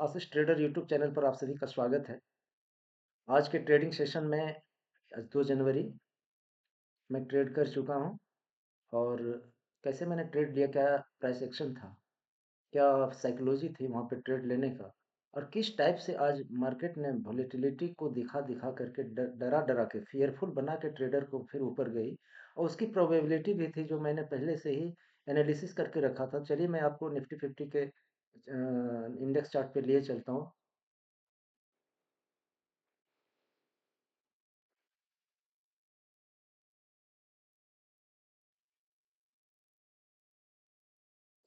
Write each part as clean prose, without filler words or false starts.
आशीष trader YouTube channel पर आप सभी का स्वागत है। आज के ट्रेडिंग सेशन में आज 2 जनवरी मैं ट्रेड कर चुका हूं और कैसे मैंने ट्रेड लिया, क्या प्राइस एक्शन था, क्या साइकोलॉजी थी वहां पे ट्रेड लेने का और किस टाइप से आज मार्केट ने वॉलेटिलिटी को दिखा दिखा करके डरा डरा के फियरफुल बना के ट्रेडर को फिर ऊपर गई और उसकी प्रोबेबिलिटी भी थी जो मैंने पहले से ही एनालिसिस करके रखा था। चलिए मैं आपको निफ्टी 50 के इंडेक्स चार्ट पे लिए चलता हूँ।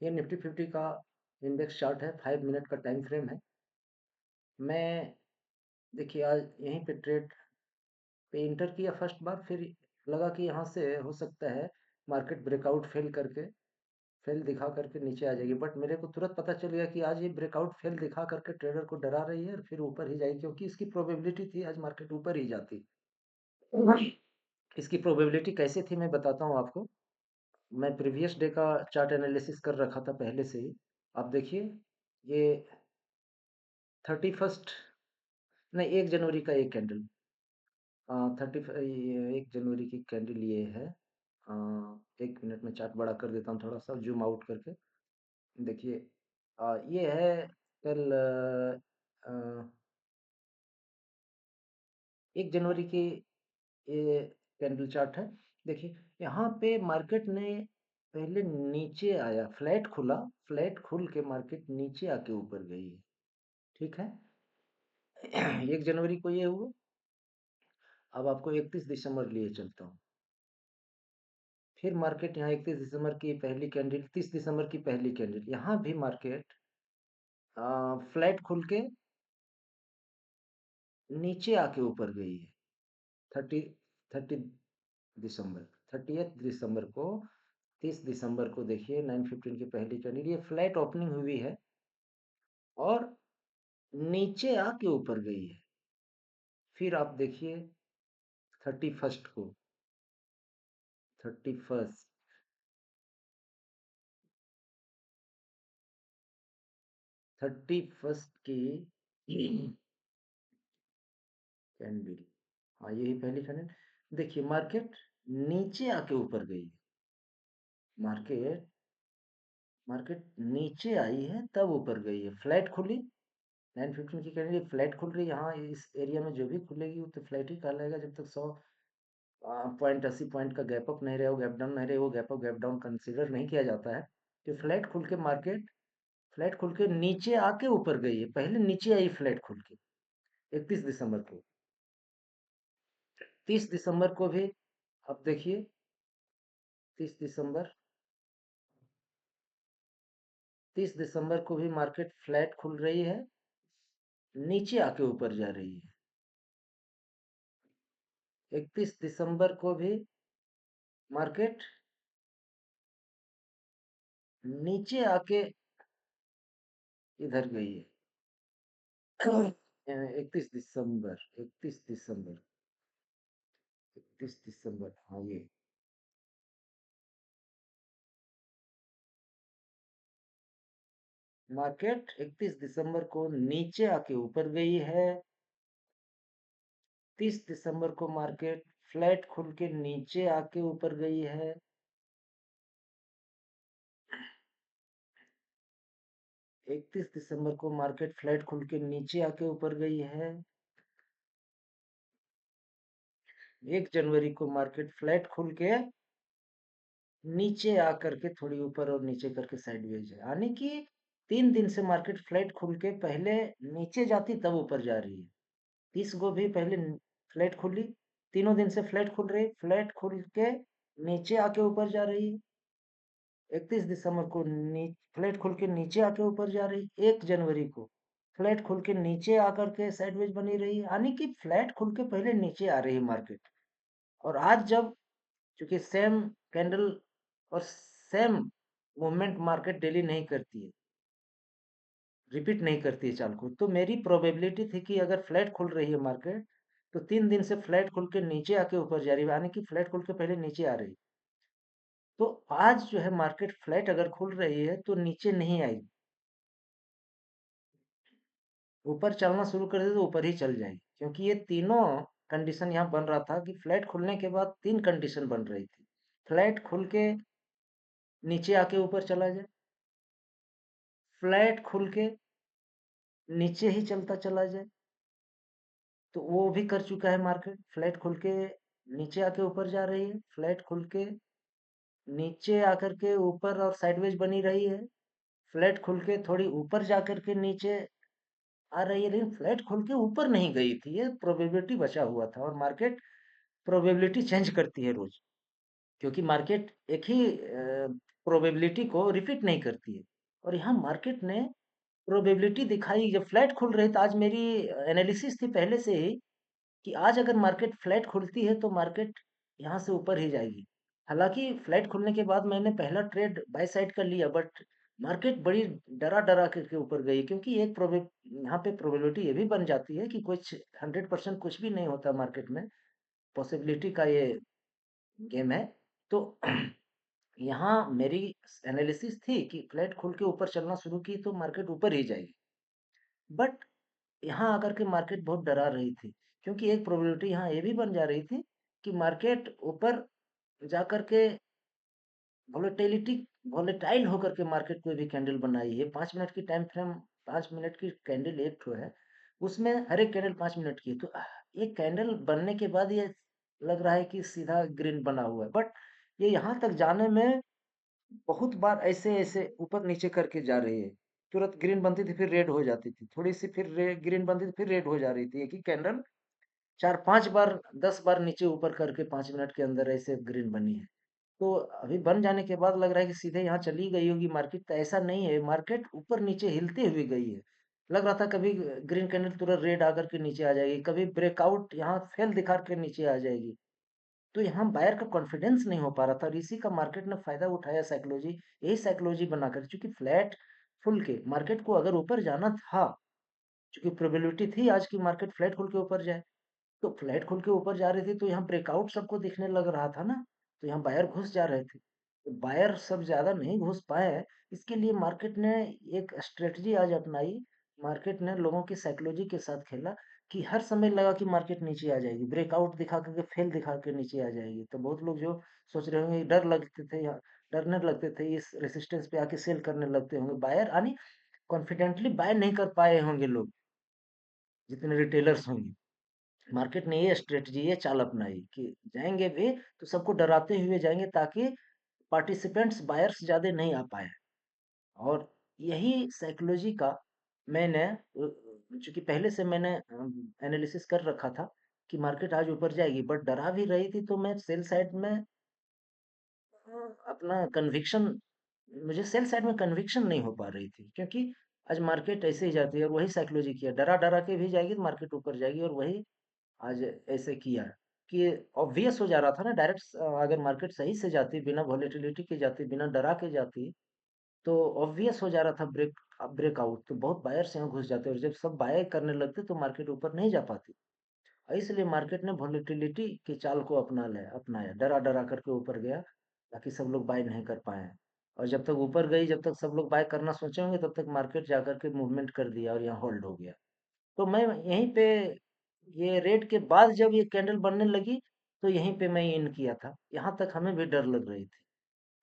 ये निफ्टी 50 का इंडेक्स चार्ट है, 5 मिनट का टाइम फ्रेम है। मैं देखिए आज यहीं पे ट्रेड पे इंटर किया फर्स्ट बार, फिर लगा कि यहाँ से हो सकता है मार्केट ब्रेकआउट फेल करके फेल दिखा करके नीचे आ जाएगी, बट मेरे को तुरंत पता चल गया कि आज ये ब्रेकआउट फेल दिखा करके ट्रेडर को डरा रही है और फिर ऊपर ही जाएगी, क्योंकि इसकी प्रोबेबिलिटी थी आज मार्केट ऊपर ही जाती। इसकी प्रोबेबिलिटी कैसे थी मैं बताता हूँ आपको। मैं प्रीवियस डे का चार्ट एनालिसिस कर रखा था पहले से ही। आप देखिए, ये 31st नहीं, 1 जनवरी का एक कैंडल, 1 जनवरी की कैंडल ये है। 1 मिनट में चार्ट बड़ा कर देता हूँ, थोड़ा सा जूम आउट करके देखिए। ये है कल 1 जनवरी की ये कैंडल चार्ट है। देखिए यहाँ पे मार्केट ने पहले नीचे आया, फ्लैट खुला, फ्लैट खुल के मार्केट नीचे आके ऊपर गई है। ठीक है। 1 जनवरी को ये हुआ। अब आपको 31 दिसंबर लिए चलता हूँ। फिर मार्केट यहाँ 31 दिसंबर की पहली कैंडल, 30 दिसंबर की पहली कैंडल, यहाँ भी मार्केट फ्लैट खुल के नीचे आके ऊपर गई है। 30 दिसंबर 30 दिसंबर को, 30 दिसंबर को देखिए 9:15 की पहली कैंडल, ये फ्लैट ओपनिंग हुई है और नीचे आके ऊपर गई है। फिर आप देखिए 31st को, 31st 31st की कैंडल, हाँ यही पहली कैंडल। देखिए मार्केट नीचे आके ऊपर गई। मार्केट मार्केट नीचे आई है तब ऊपर गई है, फ्लैट खुली। 9:15 की कैंडल फ्लैट खुल रही है। यहाँ इस एरिया में जो भी खुलेगी वो तो फ्लैट ही कहलाएगा, जब तक 100 पॉइंट 80 पॉइंट का गैप अप नहीं रहे, वो गैप डाउन नहीं रहे, वो gap up gap down consider नहीं किया जाता है। तो फ्लैट खुल के मार्केट, फ्लैट खुल के नीचे आके ऊपर गई है, पहले नीचे आई फ्लैट खुल के 31 दिसंबर को। 30 दिसंबर को भी अब देखिए, 30 दिसंबर, 30 दिसंबर को भी मार्केट फ्लैट खुल रही है, नीचे आके ऊपर जा रही है। 31 दिसंबर को भी मार्केट नीचे आके इधर गई है। 31 दिसंबर, 31 दिसंबर, 31 दिसंबर, हाँ ये मार्केट 31 दिसंबर को नीचे आके ऊपर गई है। 30 दिसंबर को मार्केट फ्लैट खुल के नीचे आके ऊपर गई है। 31 दिसंबर को मार्केट फ्लैट खुल के नीचे आके ऊपर गई है। 1 जनवरी को मार्केट फ्लैट खुल के नीचे आकर के थोड़ी ऊपर और नीचे करके साइडवेज है, यानी कि 3 दिन से मार्केट फ्लैट खुल के पहले नीचे जाती तब ऊपर जा रही है। 30 को भी पहले फ्लैट खुली, तीनों दिन से फ्लैट खुल रही, फ्लैट खुल के नीचे आके ऊपर जा रही है। 31 दिसंबर को फ्लैट खुल के नीचे आके ऊपर जा रही, 1 जनवरी को फ्लैट खुल के नीचे आकर के साइडवेज बनी रही, यानी कि फ्लैट खुल के पहले नीचे आ रही मार्केट। और आज जब, क्योंकि सेम कैंडल और सेम मूवमेंट मार्केट डेली नहीं करती है, रिपीट नहीं करती है चाल को, तो मेरी प्रोबेबिलिटी थी कि अगर फ्लैट खुल रही है मार्केट तो 3 दिन से फ्लैट खुल के नीचे आके ऊपर जा रही है, यानी कि फ्लैट खुल के पहले नीचे आ रही। तो आज जो है मार्केट फ्लैट अगर खुल रही है तो नीचे नहीं आई, ऊपर चलना शुरू कर दे तो ऊपर ही चल जाएगी, क्योंकि ये तीनों कंडीशन यहाँ बन रहा था कि फ्लैट खुलने के बाद 3 कंडीशन बन रही थी। फ्लैट खुल के नीचे आके ऊपर चला जाए, फ्लैट खुल के नीचे ही चलता चला जाए, तो वो भी कर चुका है मार्केट। फ्लैट खुल के नीचे आके ऊपर जा रही है, फ्लैट खुल के नीचे आकर के ऊपर और साइडवेज बनी रही है, फ्लैट खुल के थोड़ी ऊपर जाकर के नीचे आ रही है, लेकिन फ्लैट खुल के ऊपर नहीं गई थी। ये प्रोबेबिलिटी बचा हुआ था, और मार्केट प्रोबेबिलिटी चेंज करती है रोज, क्योंकि मार्केट एक ही प्रोबेबिलिटी को रिपीट नहीं करती है। और यहाँ मार्केट ने प्रोबेबिलिटी दिखाई। जब फ्लैट खुल रही तो आज मेरी एनालिसिस थी पहले से ही कि आज अगर मार्केट फ्लैट खुलती है तो मार्केट यहाँ से ऊपर ही जाएगी। हालांकि फ्लैट खुलने के बाद मैंने पहला ट्रेड बाय साइड कर लिया, बट मार्केट बड़ी डरा डरा करके ऊपर गई, क्योंकि एक प्रोबे यहाँ पे प्रोबेबिलिटी ये भी बन जाती है कि कुछ 100% कुछ भी नहीं होता मार्केट में, पॉसिबिलिटी का ये गेम है। तो यहाँ मेरी एनालिसिस थी कि फ्लैट खुल के ऊपर चलना शुरू की तो मार्केट ऊपर ही जाएगी, बट यहाँ आकर के मार्केट बहुत डरा रही थी, क्योंकि एक प्रोबेबिलिटी यहाँ ये भी बन जा रही थी कि मार्केट ऊपर जाकर के वोलेटिलिटी वोलेटाइल होकर के मार्केट कोई भी कैंडल बनाई है। 5 मिनट की टाइम फ्रेम, 5 मिनट की कैंडल एक ठो है, उसमें हर एक कैंडल 5 मिनट की है। तो एक कैंडल बनने के बाद ये लग रहा है कि सीधा ग्रीन बना हुआ है, बट ये यहाँ तक जाने में बहुत बार ऐसे ऐसे ऊपर नीचे करके जा रही है। तुरंत ग्रीन बनती थी फिर रेड हो जाती थी, थोड़ी सी फिर ग्रीन बनती थी फिर रेड हो जा रही थी। एक ही कैंडल 4-5 बार 10 बार नीचे ऊपर करके 5 मिनट के अंदर ऐसे ग्रीन बनी है। तो अभी बन जाने के बाद लग रहा है कि सीधे यहाँ चली गई होगी मार्केट, तो ऐसा नहीं है। मार्केट ऊपर नीचे हिलते हुए गई है। लग रहा था कभी ग्रीन कैंडल तुरंत रेड आकर के नीचे आ जाएगी, कभी ब्रेकआउट यहाँ फेल दिखा के नीचे आ जाएगी। तो यहाँ बायर का कॉन्फिडेंस नहीं हो पा रहा था, और इसी का मार्केट ने फायदा उठाया, साइकोलॉजी, यही साइकोलॉजी बनाकर, क्योंकि फ्लैट फुल के मार्केट को अगर ऊपर जाना था, क्योंकि प्रोबेबिलिटी थी आज की मार्केट फ्लैट खुल के ऊपर जाए, तो फ्लैट खुल के ऊपर जा रही थी तो यहाँ ब्रेकआउट सबको दिखने लग रहा था ना, तो यहाँ बायर घुस जा रहे थे। तो बायर सब ज्यादा नहीं घुस पाए, इसके लिए मार्केट ने एक स्ट्रेटजी आज अपनाई। मार्केट ने लोगों की साइकोलॉजी के साथ खेला, कि हर समय लगा कि मार्केट नीचे आ जाएगी, ब्रेकआउट दिखा करके फेल दिखा के नीचे आ जाएगी। तो बहुत लोग जो सोच रहे होंगे, डर लगते थे या डरने लगते थे, इस रेसिस्टेंस पे आके सेल करने लगते होंगे, बायर यानी कॉन्फिडेंटली बाय नहीं कर पाए होंगे लोग, जितने रिटेलर्स होंगे। मार्केट ने ये स्ट्रेटजी, ये चाल अपनाई कि जाएंगे भी तो सबको डराते हुए जाएंगे, ताकि पार्टिसिपेंट्स बायर्स ज्यादा नहीं आ पाए। और यही साइकोलॉजी का मैंने चूंकि पहले से मैंने एनालिसिस कर रखा था कि मार्केट आज ऊपर जाएगी, बट डरा भी रही थी, तो मैं सेल साइड में अपना कन्विक्शन, मुझे सेल साइड में कन्विक्शन नहीं हो पा रही थी, क्योंकि आज मार्केट ऐसे ही जाती है। और वही साइकोलॉजी किया, डरा डरा के भी जाएगी तो मार्केट ऊपर जाएगी, और वही आज ऐसे किया कि ऑब्वियस हो जा रहा था ना डायरेक्ट। अगर मार्केट सही से जाती, बिना वॉलेटिलिटी के जाती, बिना डरा के जाती, तो ऑब्वियस हो जा रहा था ब्रेकआउट, तो बहुत बायर्स यहाँ घुस जाते, और जब सब बाय करने लगते तो मार्केट ऊपर नहीं जा पाती। इसलिए मार्केट ने वॉलेटिलिटी की चाल को अपनाया, डरा डरा करके ऊपर गया, ताकि सब लोग बाय नहीं कर पाए। और जब तक ऊपर गई, जब तक सब लोग बाय करना सोचे होंगे, तब तक मार्केट जाकर के मूवमेंट कर दिया और यहाँ होल्ड हो गया। तो मैं यहीं पे, ये रेड के बाद जब ये कैंडल बनने लगी, तो यहीं पे मैं इन किया था। यहाँ तक हमें भी डर लग रही थी,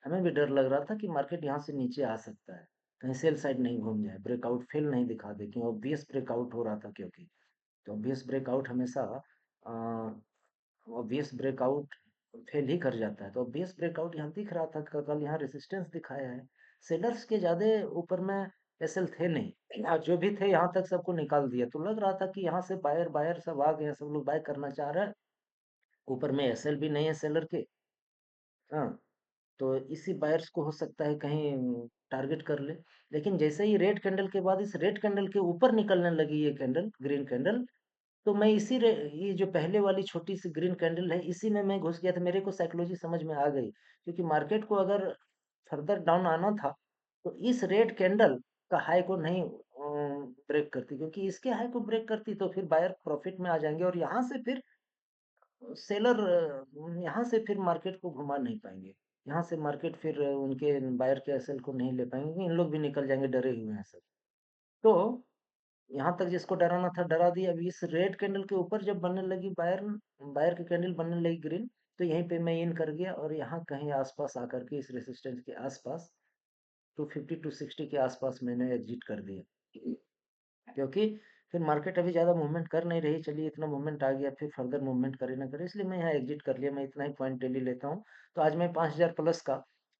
हमें भी डर लग रहा था कि मार्केट यहाँ से नीचे आ सकता है, कहीं सेल साइड नहीं घूम जाए, ब्रेकआउट फेल नहीं दिखा दे, क्योंकि ऑब्वियस ब्रेकआउट हो रहा था। क्योंकि तो ऑब्वियस ब्रेकआउट हमेशा ऑब्वियस ब्रेकआउट फेल ही कर जाता है। तो ऑब्वियस ब्रेकआउट यहाँ दिख रहा था, कल यहाँ रेसिस्टेंस दिखाया है। सेलर्स के ज्यादा ऊपर में एसएल थे नहीं, और जो भी थे यहाँ तक सबको निकाल दिया, तो लग रहा था कि यहाँ से बायर बायर सब आ गए, सब लोग बाय करना चाह रहे हैं। ऊपर में एसएल भी नहीं है सेलर के। हाँ, तो इसी बायर्स को हो सकता है कहीं टारगेट कर ले। लेकिन जैसे ही रेड कैंडल के बाद इस रेड कैंडल के ऊपर निकलने लगी ये कैंडल, ग्रीन कैंडल, तो मैं ये जो पहले वाली छोटी सी ग्रीन कैंडल है, इसी में मैं घुस गया था। मेरे को साइकोलॉजी समझ में आ गई, क्योंकि मार्केट को अगर फर्दर डाउन आना था, तो इस रेड कैंडल का हाई को नहीं ब्रेक करती, क्योंकि इसके हाई को ब्रेक करती तो फिर बायर प्रॉफिट में आ जाएंगे, और यहाँ से फिर सेलर यहाँ से फिर मार्केट को घुमा नहीं पाएंगे। यहाँ से मार्केट फिर उनके बायर के एसएल को नहीं ले पाएंगे, इन लोग भी निकल जाएंगे, डरे हुए हैं सब। तो यहाँ तक जिसको डराना था डरा दिया। अभी इस रेड कैंडल के ऊपर जब बनने लगी बायर बायर की कैंडल बनने लगी ग्रीन, तो यहीं पे मैं इन कर गया और यहाँ कहीं आसपास आकर के इस रेसिस्टेंस के आसपास 250 260 के आसपास मैंने एग्जिट कर दिया, क्योंकि फिर मार्केट अभी ज़्यादा मूवमेंट कर नहीं रही। चलिए इतना मूवमेंट आ गया, फिर फर्दर मूवमेंट करे ना करे, इसलिए मैं यहाँ एग्जिट कर लिया। मैं इतना ही पॉइंट डेली लेता हूँ। तो आज मैं 5000 प्लस का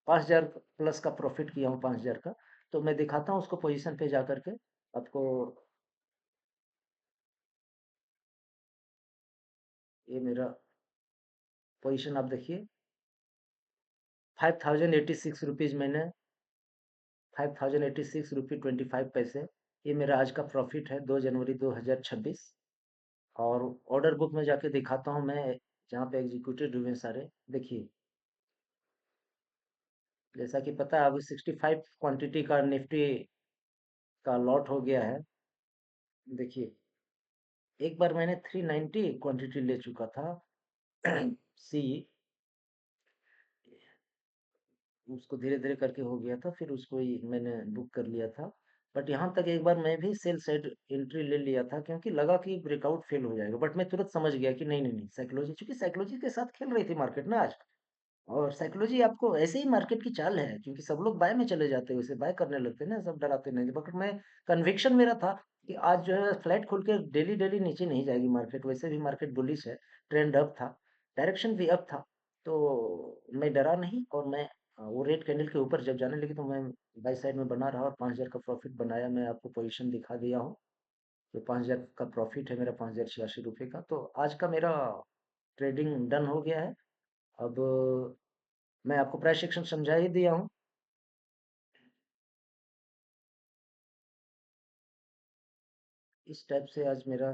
5000 प्लस का प्रॉफिट किया हूँ, 5000 का। तो मैं दिखाता हूँ उसको पोजीशन पे जा करके आपको। ये मेरा पोजीशन आप देखिए, 5086 रुपीज़ मैंने 5086 रुपी 25 पैसे, ये मेरा आज का प्रॉफिट है 2 जनवरी 2026। और ऑर्डर बुक में जाके दिखाता हूँ मैं, जहाँ पे एग्जीक्यूटिव हुए सारे, देखिए। जैसा कि पता है, अभी 65 क्वांटिटी का निफ्टी का लॉट हो गया है। देखिए, एक बार मैंने 390 क्वांटिटी ले चुका था सी, उसको धीरे-धीरे करके हो गया था, फिर उसको ही मैंने बुक कर लिया था। बट यहाँ तक एक बार मैं भी सेल साइड एंट्री ले लिया था, क्योंकि लगा कि ब्रेकआउट फेल हो जाएगा। बट मैं तुरंत समझ गया कि नहीं, नहीं, नहीं, साइकोलॉजी, चूँकि साइकोलॉजी के साथ खेल रही थी मार्केट ना आज। और साइकोलॉजी आपको ऐसे ही मार्केट की चाल है, क्योंकि सब लोग बाय में चले जाते हैं, वैसे बाय करने लगते हैं ना, सब डराते नहीं थे। बट मैं, कन्विक्शन मेरा था कि आज जो है फ्लैट खुल के डेली डेली नीचे नहीं जाएगी मार्केट। वैसे भी मार्केट बुलिश है, ट्रेंड अप था, डायरेक्शन भी अप था। तो मैं डरा नहीं, और मैं वो रेड कैंडल के ऊपर जब जाने लगी तो मैं बाई साइड में बना रहा और 5000 का प्रॉफिट बनाया। मैं आपको पोजीशन दिखा दिया हूँ। तो 5000 का प्रॉफिट है मेरा, 5086 रुपये का। तो आज का मेरा ट्रेडिंग डन हो गया है। अब मैं आपको प्राइस सेक्शन समझा ही दिया हूँ। इस टाइप से आज मेरा,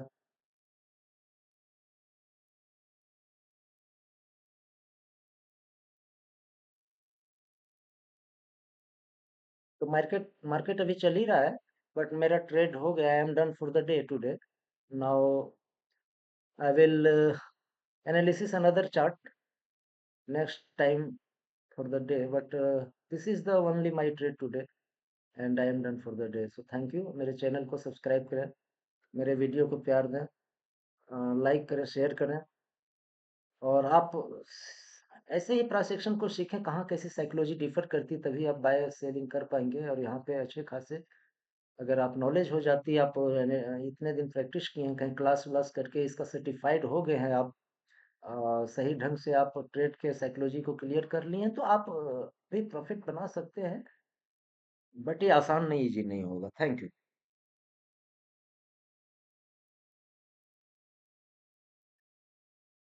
तो मार्केट मार्केट अभी चल ही रहा है। बट मेरा ट्रेड हो गया, I am done for the day today. Now I will analysis another chart next time for the day, but this is the only my trade today and I am done for the day. So thank you. मेरे channel को subscribe करें, मेरे video को प्यार दें, like करें, share करें। और आप ऐसे ही प्राइस एक्शन को सीखें, कहाँ कैसे साइकोलॉजी डिफर करती है, तभी आप बाय सेलिंग कर पाएंगे। और यहाँ पे अच्छे खासे, अगर आप नॉलेज हो जाती है, आप इतने दिन प्रैक्टिस किए हैं, कहीं क्लास व्लास करके इसका सर्टिफाइड हो गए हैं आप, सही ढंग से आप ट्रेड के साइकोलॉजी को क्लियर कर लिए हैं, तो आप भी प्रॉफिट बना सकते हैं। बट ये आसान नहीं, इजी नहीं होगा। Thank you.